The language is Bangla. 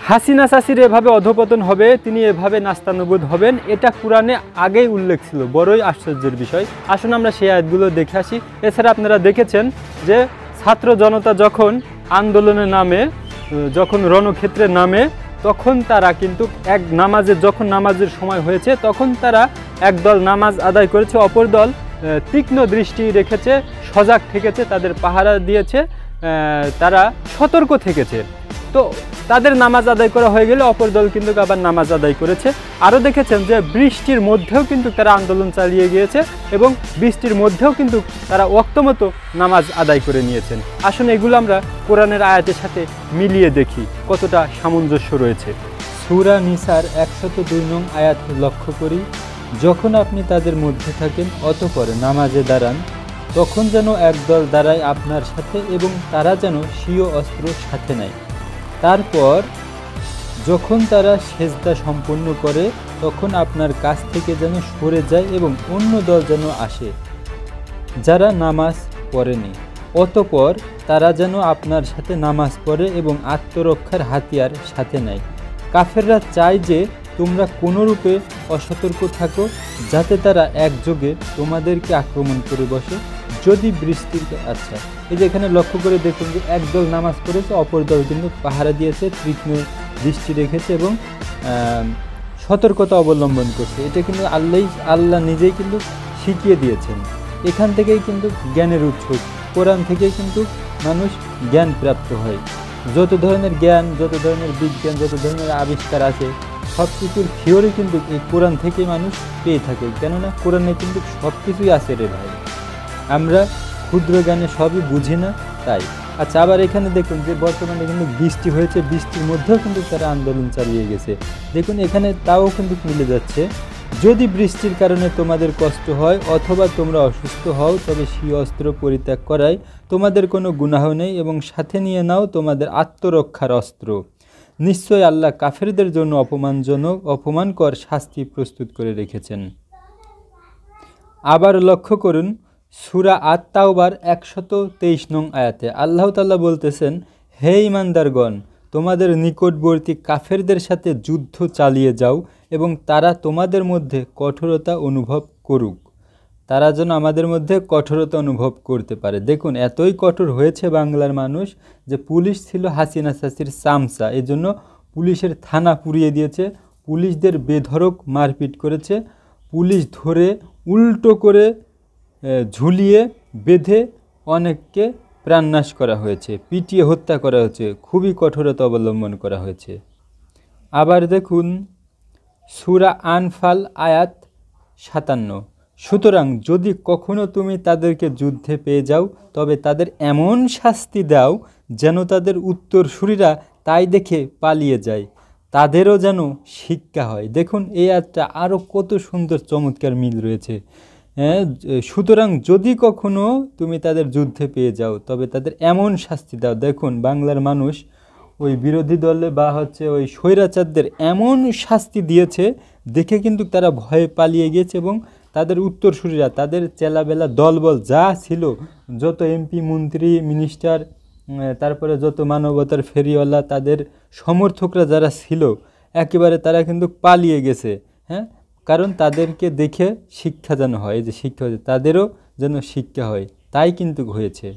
হাসিনা চাচির এভাবে অধপতন হবে, তিনি এভাবে নাস্তানুবুদ হবেন, এটা কোরআনে আগেই উল্লেখ ছিল। বড়ই আশ্চর্যের বিষয়। আসুন আমরা সেই আয়াতগুলো দেখে আসি। এছাড়া আপনারা দেখেছেন যে ছাত্র জনতা যখন আন্দোলনে নামে, যখন রণক্ষেত্রে নামে, তখন তারা কিন্তু যখন নামাজের সময় হয়েছে তখন তারা একদল নামাজ আদায় করেছে, অপর দল তীক্ষ্ণ দৃষ্টি রেখেছে, সজাগ থেকেছে, তাদের পাহারা দিয়েছে, তারা সতর্ক থেকেছে। তো তাদের নামাজ আদায় করা হয়ে গেলে অপর দল কিন্তু আবার নামাজ আদায় করেছে। আরও দেখেছেন যে বৃষ্টির মধ্যেও কিন্তু তারা আন্দোলন চালিয়ে গিয়েছে এবং বৃষ্টির মধ্যেও কিন্তু তারা ওয়াক্তমতো নামাজ আদায় করে নিয়েছেন। আসুন এগুলো আমরা কোরআনের আয়াতের সাথে মিলিয়ে দেখি কতটা সামঞ্জস্য রয়েছে। সূরা নিসার 102 নং আয়াত লক্ষ্য করি। যখন আপনি তাদের মধ্যে থাকেন অতঃপর নামাজে দাঁড়ান, তখন যেন একদল দাঁড়ায় আপনার সাথে এবং তারা যেন স্বীয় অস্ত্র সাথে নেয়। তারপর যখন তারা সেজদা সম্পন্ন করে তখন আপনার কাছ থেকে যেন সরে যায় এবং অন্য দল যেন আসে যারা নামাজ পড়েনি। অতঃপর তারা যেন আপনার সাথে নামাজ পড়ে এবং আত্মরক্ষার হাতিয়ার সাথে নেয়। কাফেররা চায় যে তোমরা কোনোরূপে অসতর্ক থাকো, যাতে তারা একযোগে তোমাদেরকে আক্রমণ করে বসে যদি বৃষ্টির এই যে এখানে লক্ষ্য করে দেখুন যে একদল নামাজ পড়েছে, অপর দল কিন্তু পাহারা দিয়েছে, তীক্ষ্ণ দৃষ্টি রেখেছে এবং সতর্কতা অবলম্বন করছে। এটা কিন্তু আল্লাহ নিজেই কিন্তু শিখিয়ে দিয়েছেন। এখান থেকেই কিন্তু জ্ঞানের উৎস, কোরআন থেকেই কিন্তু মানুষ জ্ঞান প্রাপ্ত হয়। যত ধরনের জ্ঞান, যত ধরনের বিজ্ঞান, যত ধরনের আবিষ্কার আছে সব কিছুর থিওরি কিন্তু এই কোরআন থেকেই মানুষ পেয়ে থাকে। কেননা কোরআনে কিন্তু সব কিছুই আছে রে ভাই, আমরা ক্ষুদ্র জ্ঞানে সবই বুঝি না তাই। আচ্ছা, আবার এখানে দেখুন যে বর্তমানে কিন্তু বৃষ্টি হয়েছে, বৃষ্টির মধ্যেও কিন্তু তারা আন্দোলন চালিয়ে গেছে। দেখুন এখানে তাও কিন্তু মিলে যাচ্ছে। যদি বৃষ্টির কারণে তোমাদের কষ্ট হয় অথবা তোমরা অসুস্থ হও তবে সেই অস্ত্র পরিত্যাগ করায় তোমাদের কোনো গুনাহ নেই এবং সাথে নিয়ে নাও তোমাদের আত্মরক্ষার অস্ত্র। নিশ্চয় আল্লাহ কাফেরদের জন্য অপমানকর শাস্তি প্রস্তুত করে রেখেছেন। আবার লক্ষ্য করুন সূরা আত-তাওবার 123 নং আয়াতে আল্লাহ তাআলা বলতেছেন, হে ঈমানদারগণ, তোমাদের নিকটবর্তী কাফেরদের সাথে যুদ্ধ চালিয়ে যাও এবং তারা তোমাদের মধ্যে কঠোরতা অনুভব করুক। তারা যেন আমাদের মধ্যে কঠোরতা অনুভব করতে পারে। দেখুন এতই কঠোর হয়েছে বাংলার মানুষ যে পুলিশ ছিল হাসিনা চাচির চামচা, এজন্য পুলিশের থানা পুড়িয়ে দিয়েছে, পুলিশদের বেধড়ক মারপিট করেছে, পুলিশ ধরে উল্টো করে ঝুলিয়ে বেঁধে অনেককে প্রাণনাশ করা হয়েছে, পিটিয়ে হত্যা করা হয়েছে, খুবই কঠোরতা অবলম্বন করা হয়েছে। আবার দেখুন সূরা আনফাল আয়াত 57, সুতরাং যদি কখনো তুমি তাদেরকে যুদ্ধে পেয়ে যাও তবে তাদের এমন শাস্তি দাও যেন তাদের উত্তরসূরিরা তাই দেখে পালিয়ে যায়, তাদেরও যেন শিক্ষা হয়। দেখুন এই আয়াতটা আরও কত সুন্দর চমৎকার মিল রয়েছে। সুতরাং যদি কখনো তুমি তাদের যুদ্ধে পেয়ে যাও তবে তাদের এমন শাস্তি দাও। দেখুন বাংলার মানুষ ওই বিরোধী দলে বা ওই স্বৈরাচারদের এমন শাস্তি দিয়েছে দেখে কিন্তু তারা ভয়ে পালিয়ে গিয়েছে এবং তাদের উত্তরসূরিরা, তাদের চেলাবেলা দলবল যা ছিল, যত এমপি, মন্ত্রী, মিনিস্টার, তারপরে যত মানবতার ফেরিওয়ালা, তাদের সমর্থকরা যারা ছিল একেবারে তারা কিন্তু পালিয়ে গেছে। কারণ তাদেরকে দেখে শিক্ষা যেন হয়, যে শিক্ষা তাদেরও যেন শিক্ষা হয়, তাই কিন্তু হয়েছে।